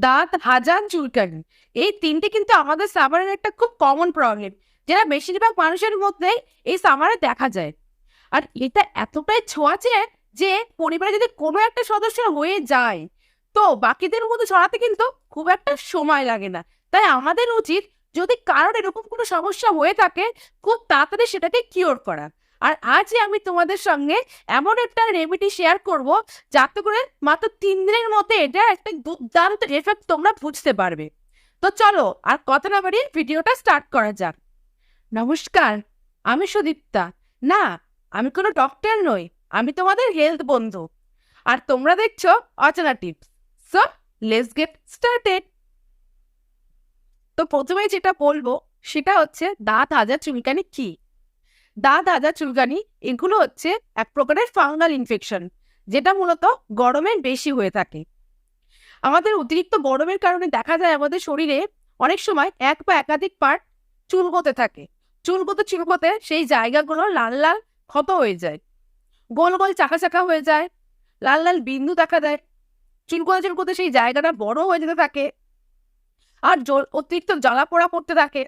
দাঁত, হাজার, চুলকানি, এই তিনটে কিন্তু আমাদের সামারের একটা খুব কমন প্রবলেম, যেটা বেশিরভাগ মানুষের মধ্যে এই সামারে দেখা যায়। আর এটা এতটাই ছোঁয়াচে যে পরিবারে যদি কোনো একটা সদস্য হয়ে যায়, তো বাকিদের মধ্যে ছড়াতে কিন্তু খুব একটা সময় লাগে না। তাই আমাদের উচিত, যদি কারোর এরকম কোনো সমস্যা হয়ে থাকে, খুব তাড়াতাড়ি সেটাকে কিওর করা। আর আজই আমি তোমাদের সঙ্গে এমন একটা রেমেডি শেয়ার করব, যাতে করে মাত্র 3 দিনের মধ্যে এটা একটা দুর্দান্ত এফেক্ট তোমরা বুঝতে পারবে। তো চলো আর কথা না বাড়িয়ে ভিডিওটা স্টার্ট করা যাক। নমস্কার, আমি সুদীপ্তা। না, আমি কোনো ডক্টর নই, আমি তোমাদের হেলথ বন্ধু। আর তোমরা দেখছো অচেনা tips. So let's get started. তো প্রথমে যেটা বলবো সেটা হচ্ছে দাঁত হাজার চুলকানি কি। দাঁত হাজার চুলকানি এগুলো হচ্ছে এক প্রকারের ফাঙ্গাল ইনফেকশন, যেটা মূলত গরমে বেশি হয়ে থাকে। আমাদের অতিরিক্ত গরমের কারণে দেখা যায় আমাদের শরীরে অনেক সময় এক বা একাধিক পার্ট চুলকোতে থাকে। চুলকোতে চুলকোতে সেই জায়গাগুলো লাল লাল ক্ষত হয়ে যায়, গোল গোল চাকা চাকা হয়ে যায়, লাল লাল বিন্দু দেখা দেয়। চুলকোতে চুলকোতে সেই জায়গাটা বড় হয়ে যেতে থাকে, আর অতিরিক্ত জ্বালা পোড়া পড়তে থাকে।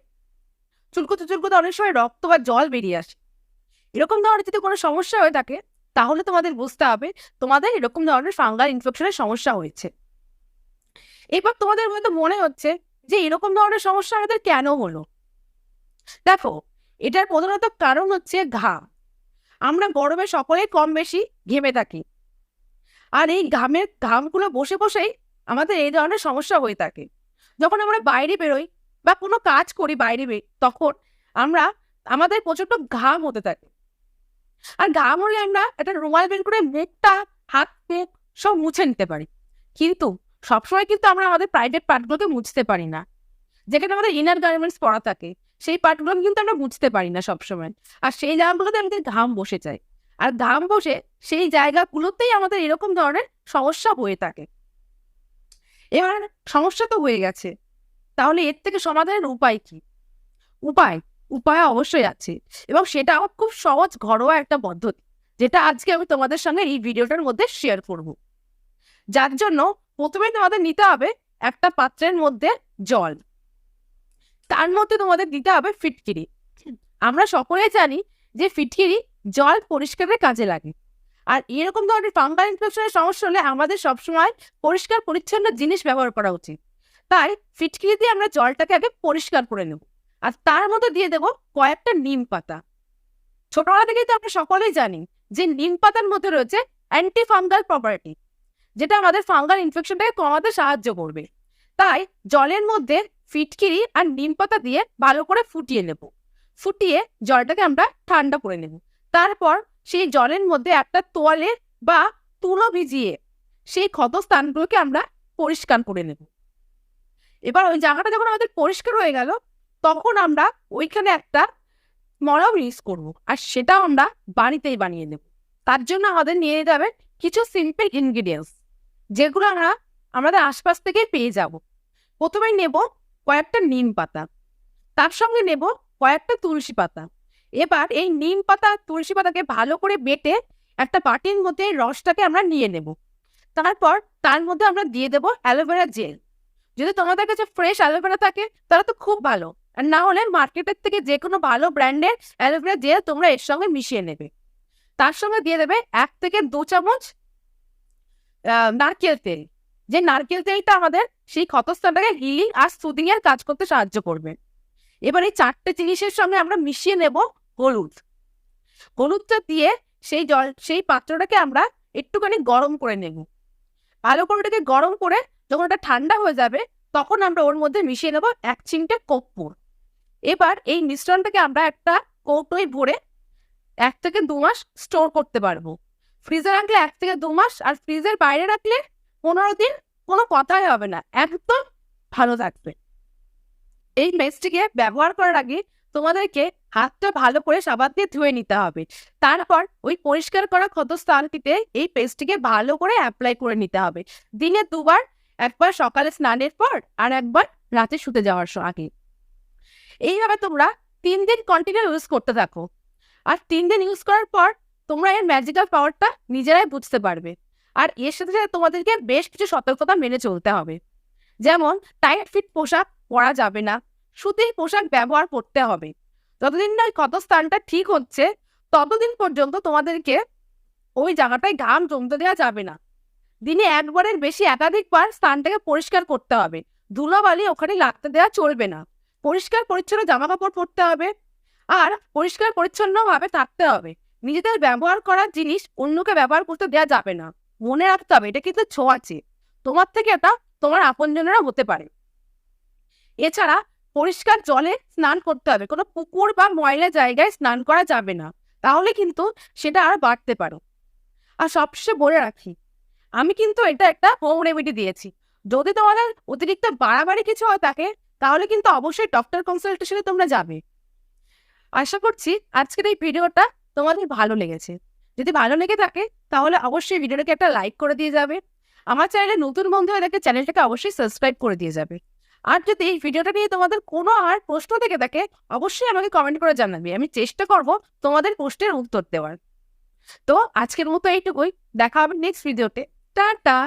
চুলকোতে চুলকোতে অনেক সময় রক্ত বা জল বেরিয়ে আসে। এরকম ধরনের যদি কোনো সমস্যা হয়ে থাকে, তাহলে তোমাদের বুঝতে হবে তোমাদের এরকম ধরনের ফাঙ্গাল ইনফেকশনের সমস্যা হয়েছে। এবার তোমাদের হয়তো মনে হচ্ছে যে এরকম ধরনের সমস্যা আমাদের কেন হলো। দেখো, এটার প্রধানত কারণ হচ্ছে ঘাম। আমরা গরমে সকলেই কম বেশি ঘেমে থাকি, আর এই ঘামগুলো বসে বসেই আমাদের এই ধরনের সমস্যা হয়ে থাকে। যখন আমরা বাইরে বেরোই বা কোনো কাজ করি বাইরে তখন আমরা আমাদের প্রচন্ড ঘাম হতে থাকে। আর ঘাম হলে আমরা একটা রুমাল বের করে মুখটা, হাত মুখ সব মুছে নিতে পারি। কিন্তু সবসময় কিন্তু আমরা আমাদের প্রাইভেট পার্টগুলোকে মুছতে পারি না। যেখানে আমাদের ইনার গার্মেন্টস পরা থাকে, সেই পার্টগুলো কিন্তু আমরা বুঝতে পারি না সবসময়। আর সেই জায়গাগুলোতে আমাদের ঘাম বসে যায়, আর ঘাম বসে সেই জায়গাগুলোতেই আমাদের এরকম ধরনের সমস্যা হয়ে থাকে। এবার সমস্যা তো হয়ে গেছে, তাহলে এর থেকে সমাধানের উপায় কি? উপায় উপায় অবশ্যই আছে, এবং সেটা আমার খুব সহজ ঘরোয়া একটা পদ্ধতি, যেটা আজকে আমি তোমাদের সঙ্গে এই ভিডিওটার মধ্যে শেয়ার করব। যার জন্য প্রথমে তোমাদের নিতে হবে একটা পাত্রের মধ্যে জল। তার মধ্যে তোমাদের দিতে হবে ফিটকিরি। আমরা সকলে জানি যে ফিটকিরি জল পরিষ্কারের কাজে লাগে। আর এরকম ধরনের ফাঙ্গাল ইনফেকশনের সমস্যা হলে আমাদের সবসময় পরিষ্কার পরিচ্ছন্ন জিনিস ব্যবহার করা উচিত। তাই ফিটকিরি দিয়ে আমরা জলটাকে আগে পরিষ্কার করে নেব, আর তার মধ্যে দিয়ে দেবো কয়েকটা নিম পাতা। ছোটবেলা থেকেই তো আমরা সকলেই জানি যে নিম পাতার মধ্যে রয়েছে অ্যান্টি ফাঙ্গাল প্রপার্টি, যেটা আমাদের ফাঙ্গাল ইনফেকশনটাকে কমাতে সাহায্য করবে। তাই জলের মধ্যে ফিটকিরি আর নিম পাতা দিয়ে ভালো করে ফুটিয়ে নেব। ফুটিয়ে জলটাকে আমরা ঠান্ডা করে নেব। তারপর সেই জলের মধ্যে একটা তোয়ালে বা তুলো ভিজিয়ে সেই ক্ষতস্থানগুলোকে আমরা পরিষ্কার করে নেব। এবার ওই জায়গাটা যখন আমাদের পরিষ্কার হয়ে গেল, তখন আমরা ওইখানে একটা মলম ইউজ করব, আর সেটাও আমরা বাড়িতেই বানিয়ে নেব। তার জন্য আমাদের নিয়ে যেতে হবে কিছু সিম্পল ইনগ্রিডিয়েন্টস, যেগুলো আমরা আমাদের আশপাশ থেকে পেয়ে যাব। প্রথমে নেব কয়েকটা নিম পাতা, তার সঙ্গে নেব কয়েকটা তুলসী পাতা। এবার এই নিম পাতা তুলসী পাতাকে ভালো করে বেটে একটা বাটির মধ্যে রসটাকে আমরা নিয়ে নেব। তারপর তার মধ্যে আমরা দিয়ে দেব অ্যালোভেরা জেল। যদি তোমাদের কাছে ফ্রেশ অ্যালোভেরা থাকে তাহলে তো খুব ভালো, আর না হলে মার্কেটের থেকে যে কোনো ভালো ব্র্যান্ডের অ্যালোভেরা জেল তোমরা এর সঙ্গে মিশিয়ে নেবে। তার সঙ্গে দিয়ে দেবে 1 থেকে 2 চামচ নারকেল তেল। যে নারকেল তেলটা আমাদের সেই ক্ষতস্থানটাকে হিলিং আর সুদিং এর কাজ করতে সাহায্য করবে। এবার এই 4টে জিনিসের সঙ্গে আমরা মিশিয়ে নেব হলুদ। হলুদটা দিয়ে সেই পাত্রটাকে আমরা একটুখানি গরম করে নেব। ভালো করে ওটাকে গরম করে যখন ওটা ঠান্ডা হয়ে যাবে, তখন আমরা ওর মধ্যে মিশিয়ে নেব 1 চিমটে কর্পূর। এবার এই মিশ্রণটাকে আমরা একটা কৌটোয় ভরে 1 থেকে 2 মাস স্টোর করতে পারবো। ফ্রিজে রাখলে 1 থেকে 2 মাস, আর ফ্রিজের বাইরে রাখলে 15 দিন। কোনো কথাই হবে না, একদম ভালো থাকবে। এই পেস্টটিকে ব্যবহার করার আগে তোমাদেরকে হাতটা ভালো করে সাবান দিয়ে ধুয়ে নিতে হবে। তারপর ওই পরিষ্কার করা ক্ষতস্থানটিতে এই পেস্টটিকে ভালো করে অ্যাপ্লাই করে নিতে হবে দিনে 2 বার। একবার সকালে স্নানের পর, আর একবার রাতে শুতে যাওয়ার আগে। এইভাবে তোমরা 3 দিন কন্টিনিউ ইউজ করতে থাকো। আর 3 দিন ইউজ করার পর তোমরা এর ম্যাজিক্যাল পাওয়ারটা নিজেরাই বুঝতে পারবে। আর এর সাথে সাথে তোমাদেরকে বেশ কিছু সতর্কতা মেনে চলতে হবে। যেমন টাইট ফিট পোশাক পরা যাবে না, সুতির পোশাক ব্যবহার করতে হবে। যতদিন না ক্ষতস্থানটা ঠিক হচ্ছে ততদিন পর্যন্ত তোমাদেরকে ওই জায়গাটায় ঘাম জমতে দেওয়া যাবে না। দিনে একবারের বেশি একাধিকবার স্থানটাকে পরিষ্কার করতে হবে। ধুলোবালি ওখানে লাগতে দেওয়া চলবে না। পরিষ্কার পরিচ্ছন্ন জামা কাপড় পরতে হবে আর পরিষ্কার পরিচ্ছন্নভাবে থাকতে হবে। নিজেদের ব্যবহার করার জিনিস অন্যকে ব্যবহার করতে দেওয়া যাবে না। মনে রাখতে হবে এটা কিন্তু ছোঁয়াচে, তোমার থেকে এটা তোমার আপনজনেরা হতে পারে। এছাড়া পরিষ্কার জলে স্নান করতে হবে, কোনো পুকুর বা ময়লা জায়গায় স্নান করা যাবে না, তাহলে কিন্তু সেটা আর বাড়তে পারো। আর সবশেষে বলে রাখি, আমি কিন্তু এটা একটা হোম রেমেডি দিয়েছি। যদি তোমাদের অতিরিক্ত বাড়াবাড়ি কিছু হয় থাকে তাহলে কিন্তু অবশ্যই ডক্টর কনসালটেশনে তোমরা যাবে। আশা করছি আজকের এই ভিডিওটা তোমাদের ভালো লেগেছে। যদি ভালো লেগে থাকে তাহলে অবশ্যই ভিডিওটাকে একটা লাইক করে দিয়ে যাবে। আমার চ্যানেলে নতুন বন্ধু হয়ে থাকে চ্যানেলটাকে অবশ্যই সাবস্ক্রাইব করে দিয়ে যাবে। আর যদি এই ভিডিওটা নিয়ে তোমাদের কোনো আর প্রশ্ন থেকে থাকে অবশ্যই আমাকে কমেন্ট করে জানাবে, আমি চেষ্টা করব তোমাদের প্রশ্নের উত্তর দেওয়ার। তো আজকের মতো এইটুকুই, দেখা হবে নেক্সট ভিডিওতে। টাটা।